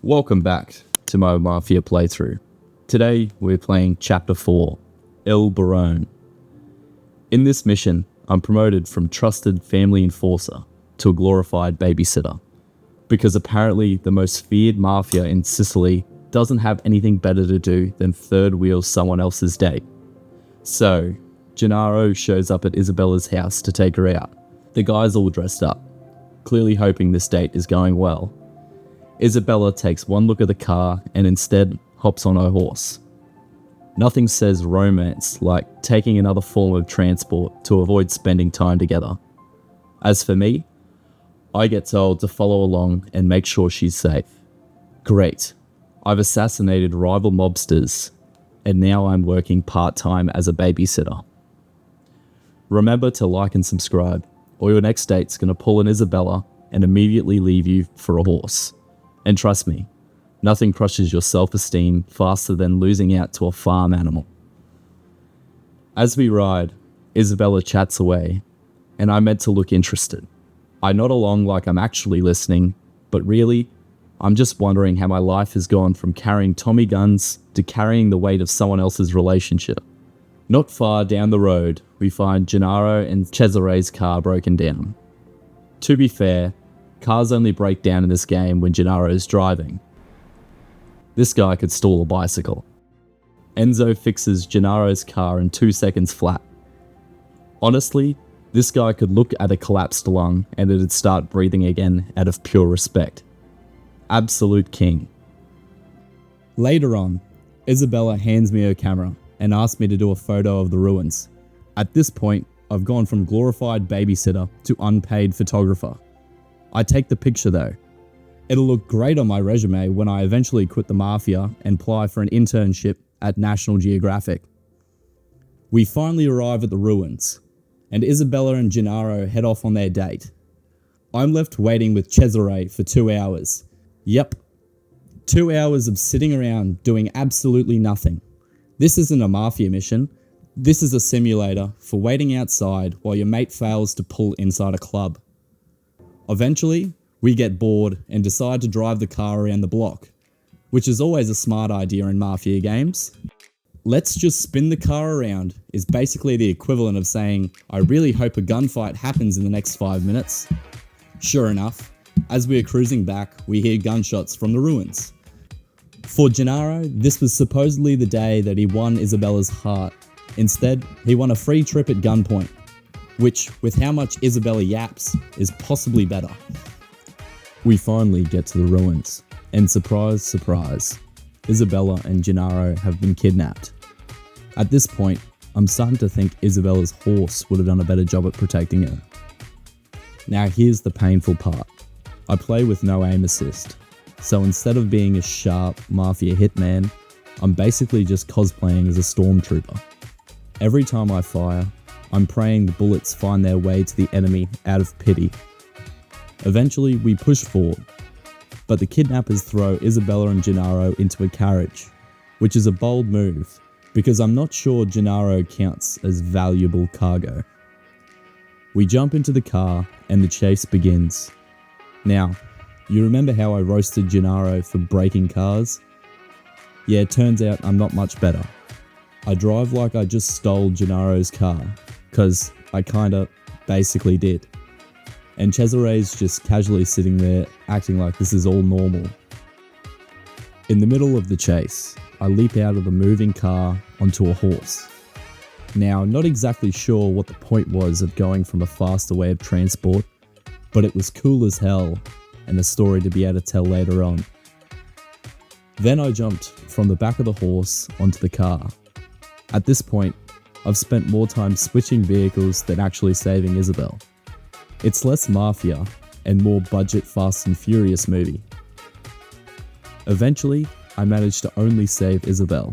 Welcome back to my Mafia playthrough. Today we're playing Chapter 4, El Barone. In this mission, I'm promoted from trusted family enforcer to a glorified babysitter, because apparently the most feared mafia in Sicily doesn't have anything better to do than third wheel someone else's day. So, Gennaro shows up at Isabella's house to take her out. The guy's all dressed up, clearly hoping this date is going well. Isabella takes one look at the car and instead hops on her horse. Nothing says romance like taking another form of transport to avoid spending time together. As for me, I get told to follow along and make sure she's safe. Great, I've assassinated rival mobsters, and now I'm working part-time as a babysitter. Remember to like and subscribe, or your next date's gonna pull an Isabella and immediately leave you for a horse. And trust me, nothing crushes your self-esteem faster than losing out to a farm animal. As we ride, Isabella chats away, and I'm meant to look interested. I nod along like I'm actually listening, but really, I'm just wondering how my life has gone from carrying Tommy guns to carrying the weight of someone else's relationship. Not far down the road, we find Gennaro and Cesare's car broken down. To be fair, cars only break down in this game when Gennaro is driving. This guy could stall a bicycle. Enzo fixes Gennaro's car in 2 seconds flat. Honestly, this guy could look at a collapsed lung and it'd start breathing again out of pure respect. Absolute king. Later on, Isabella hands me her camera and asks me to do a photo of the ruins. At this point, I've gone from glorified babysitter to unpaid photographer. I take the picture though. It'll look great on my resume when I eventually quit the Mafia and apply for an internship at National Geographic. We finally arrive at the ruins, and Isabella and Gennaro head off on their date. I'm left waiting with Cesare for 2 hours. Yep, 2 hours of sitting around doing absolutely nothing. This isn't a Mafia mission. This is a simulator for waiting outside while your mate fails to pull inside a club. Eventually, we get bored and decide to drive the car around the block, which is always a smart idea in Mafia games. Let's just spin the car around is basically the equivalent of saying, I really hope a gunfight happens in the next 5 minutes. Sure enough, as we are cruising back, we hear gunshots from the ruins. For Gennaro, this was supposedly the day that he won Isabella's heart. Instead, he won a free trip at gunpoint, which, with how much Isabella yaps, is possibly better. We finally get to the ruins, and surprise, surprise, Isabella and Gennaro have been kidnapped. At this point, I'm starting to think Isabella's horse would have done a better job at protecting her. Now here's the painful part. I play with no aim assist, so instead of being a sharp Mafia hitman, I'm basically just cosplaying as a stormtrooper. Every time I fire, I'm praying the bullets find their way to the enemy out of pity. Eventually, we push forward, but the kidnappers throw Isabella and Gennaro into a carriage, which is a bold move, because I'm not sure Gennaro counts as valuable cargo. We jump into the car, and the chase begins. Now, you remember how I roasted Gennaro for breaking cars? Yeah, it turns out I'm not much better. I drive like I just stole Gennaro's car, cause I kinda basically did. And Cesare's just casually sitting there acting like this is all normal. In the middle of the chase, I leap out of the moving car onto a horse. Now, not exactly sure what the point was of going from a faster way of transport, but it was cool as hell and a story to be able to tell later on. Then I jumped from the back of the horse onto the car. At this point, I've spent more time switching vehicles than actually saving Isabel. It's less Mafia and more budget Fast and Furious movie. Eventually, I managed to only save Isabel.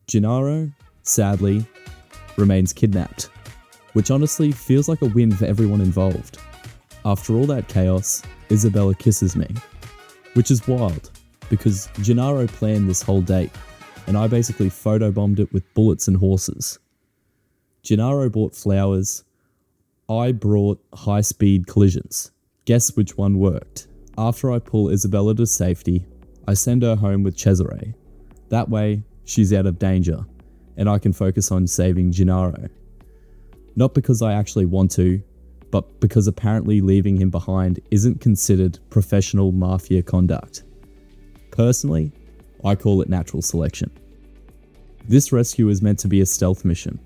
Gennaro, sadly, remains kidnapped, which honestly feels like a win for everyone involved. After all that chaos, Isabella kisses me, which is wild, because Gennaro planned this whole date, and I basically photobombed it with bullets and horses. Gennaro bought flowers, I brought high-speed collisions. Guess which one worked? After I pull Isabella to safety, I send her home with Cesare. That way, she's out of danger, and I can focus on saving Gennaro. Not because I actually want to, but because apparently leaving him behind isn't considered professional Mafia conduct. Personally, I call it natural selection. This rescue is meant to be a stealth mission,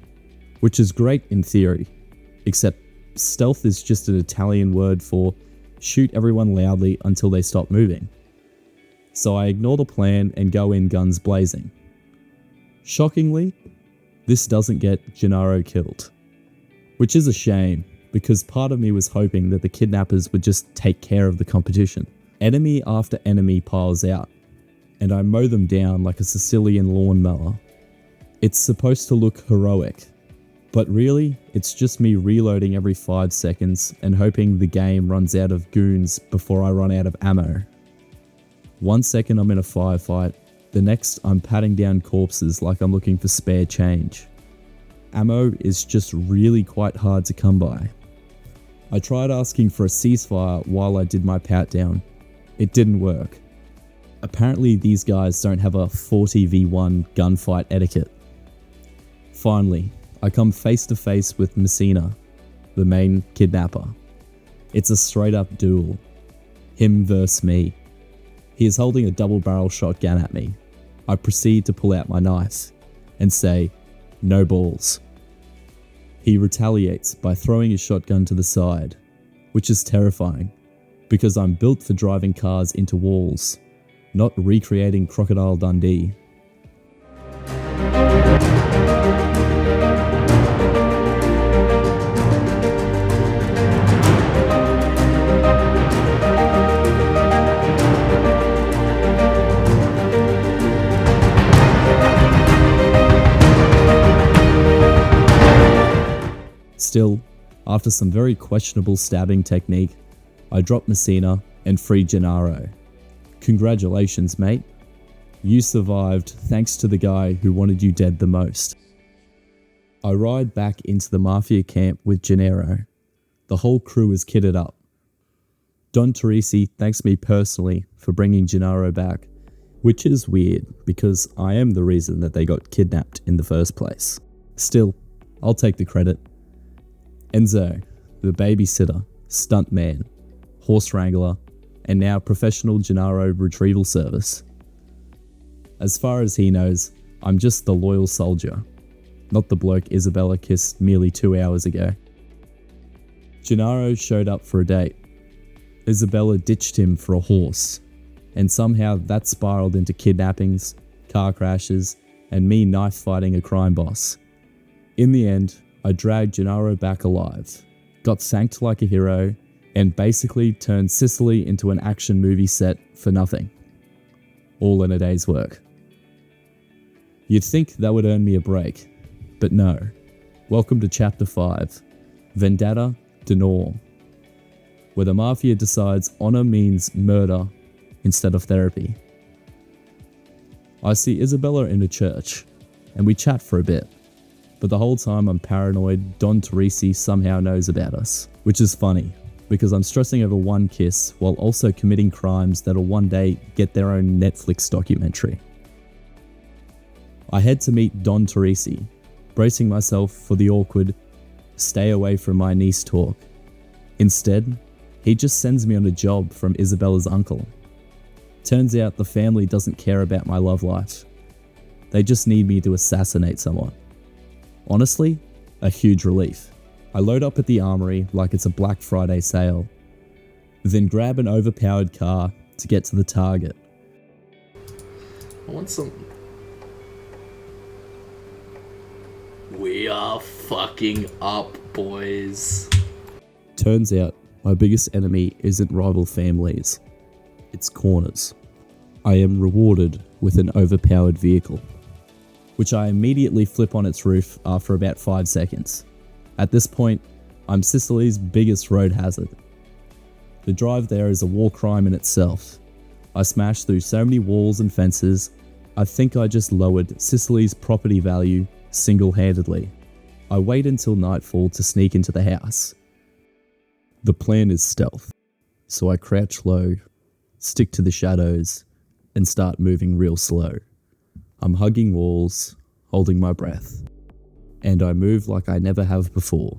which is great in theory, except stealth is just an Italian word for shoot everyone loudly until they stop moving. So I ignore the plan and go in guns blazing. Shockingly, this doesn't get Gennaro killed, which is a shame because part of me was hoping that the kidnappers would just take care of the competition. Enemy after enemy piles out, and I mow them down like a Sicilian lawnmower. It's supposed to look heroic, but really, it's just me reloading every 5 seconds and hoping the game runs out of goons before I run out of ammo. 1 second I'm in a firefight, the next I'm patting down corpses like I'm looking for spare change. Ammo is just really quite hard to come by. I tried asking for a ceasefire while I did my pat down. It didn't work. Apparently these guys don't have a 40v1 gunfight etiquette. Finally, I come face to face with Messina, the main kidnapper. It's a straight up duel. Him versus me. He is holding a double barrel shotgun at me. I proceed to pull out my knife and say, "No balls." He retaliates by throwing his shotgun to the side, which is terrifying because I'm built for driving cars into walls, not recreating Crocodile Dundee. Still, after some very questionable stabbing technique, I drop Messina and free Gennaro. Congratulations, mate. You survived thanks to the guy who wanted you dead the most. I ride back into the Mafia camp with Gennaro. The whole crew is kitted up. Don Teresi thanks me personally for bringing Gennaro back, which is weird because I am the reason that they got kidnapped in the first place. Still, I'll take the credit. Enzo, the babysitter, stuntman, horse wrangler, and now professional Gennaro retrieval service. As far as he knows, I'm just the loyal soldier, not the bloke Isabella kissed merely 2 hours ago. Gennaro showed up for a date. Isabella ditched him for a horse, and somehow that spiraled into kidnappings, car crashes, and me knife fighting a crime boss. In the end, I dragged Gennaro back alive, got thanked like a hero, and basically turned Sicily into an action movie set for nothing. All in a day's work. You'd think that would earn me a break, but no. Welcome to Chapter 5, Vendetta d'Onore, where the Mafia decides honor means murder instead of therapy. I see Isabella in a church, and we chat for a bit. But the whole time I'm paranoid Don Teresi somehow knows about us, which is funny, because I'm stressing over one kiss while also committing crimes that'll one day get their own Netflix documentary. I head to meet Don Teresi, bracing myself for the awkward, stay away from my niece talk. Instead, he just sends me on a job from Isabella's uncle. Turns out the family doesn't care about my love life. They just need me to assassinate someone. Honestly, a huge relief. I load up at the armory like it's a Black Friday sale, then grab an overpowered car to get to the target. I want some... We are fucking up, boys. Turns out, my biggest enemy isn't rival families. It's corners. I am rewarded with an overpowered vehicle, which I immediately flip on its roof after about 5 seconds. At this point, I'm Sicily's biggest road hazard. The drive there is a war crime in itself. I smash through so many walls and fences, I think I just lowered Sicily's property value single-handedly. I wait until nightfall to sneak into the house. The plan is stealth. so I crouch low, stick to the shadows, and start moving real slow. I'm hugging walls, holding my breath, and I move like I never have before,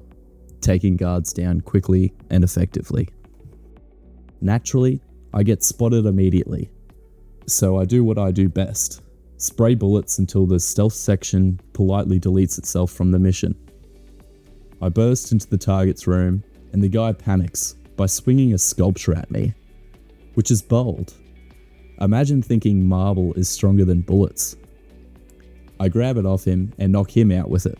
taking guards down quickly and effectively. Naturally, I get spotted immediately, so I do what I do best, spray bullets until the stealth section politely deletes itself from the mission. I burst into the target's room, and the guy panics by swinging a sculpture at me, which is bold. Imagine thinking marble is stronger than bullets. I grab it off him and knock him out with it.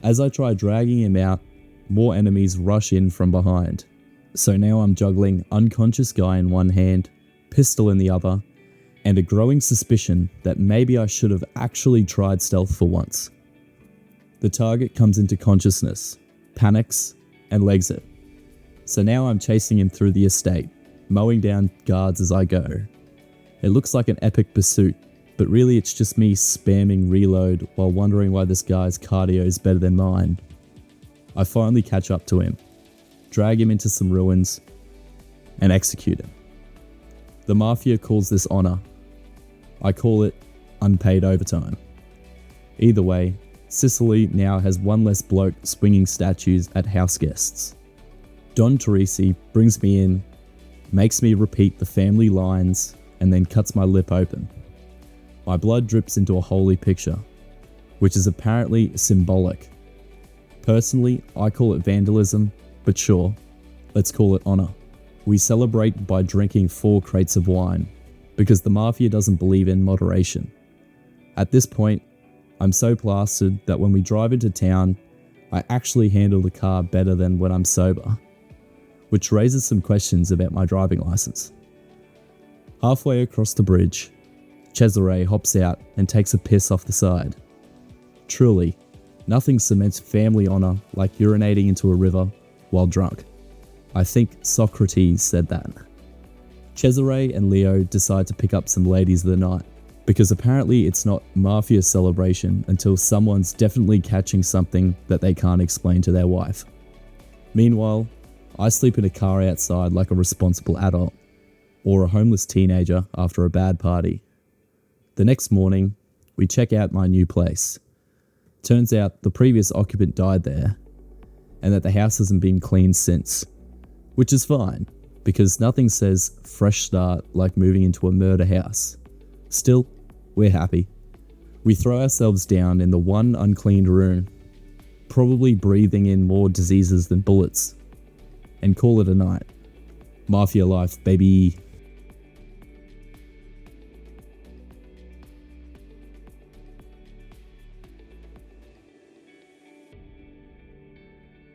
As I try dragging him out, more enemies rush in from behind. So now I'm juggling unconscious guy in one hand, pistol in the other, and a growing suspicion that maybe I should have actually tried stealth for once. The target comes into consciousness, panics, and legs it. So now I'm chasing him through the estate, mowing down guards as I go. It looks like an epic pursuit, but really it's just me spamming reload while wondering why this guy's cardio is better than mine. I finally catch up to him, drag him into some ruins, and execute him. The Mafia calls this honor. I call it unpaid overtime. Either way, Sicily now has one less bloke swinging statues at house guests. Don Teresi brings me in, makes me repeat the family lines, and then cuts my lip open. My blood drips into a holy picture, which is apparently symbolic. Personally, I call it vandalism, but sure, let's call it honor. We celebrate by drinking 4 crates of wine, because the Mafia doesn't believe in moderation. At this point, I'm so plastered that when we drive into town, I actually handle the car better than when I'm sober, which raises some questions about my driving license. Halfway across the bridge, Cesare hops out and takes a piss off the side. Truly, nothing cements family honor like urinating into a river while drunk. I think Socrates said that. Cesare and Leo decide to pick up some ladies of the night, because apparently it's not Mafia celebration until someone's definitely catching something that they can't explain to their wife. Meanwhile, I sleep in a car outside like a responsible adult, or a homeless teenager after a bad party. The next morning, we check out my new place. Turns out the previous occupant died there, and that the house hasn't been cleaned since. Which is fine, because nothing says fresh start like moving into a murder house. Still, we're happy. We throw ourselves down in the one uncleaned room, probably breathing in more diseases than bullets, and call it a night. Mafia life, baby.